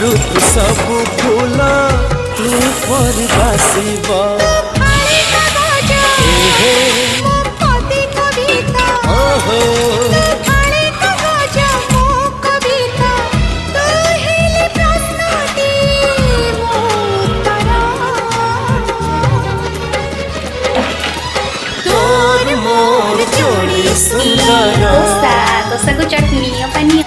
ऋतु सब फूल तू पर बासिब ओहो तोर मोर जोड़ी सुंदर dosa, dosa को चटनी अपनी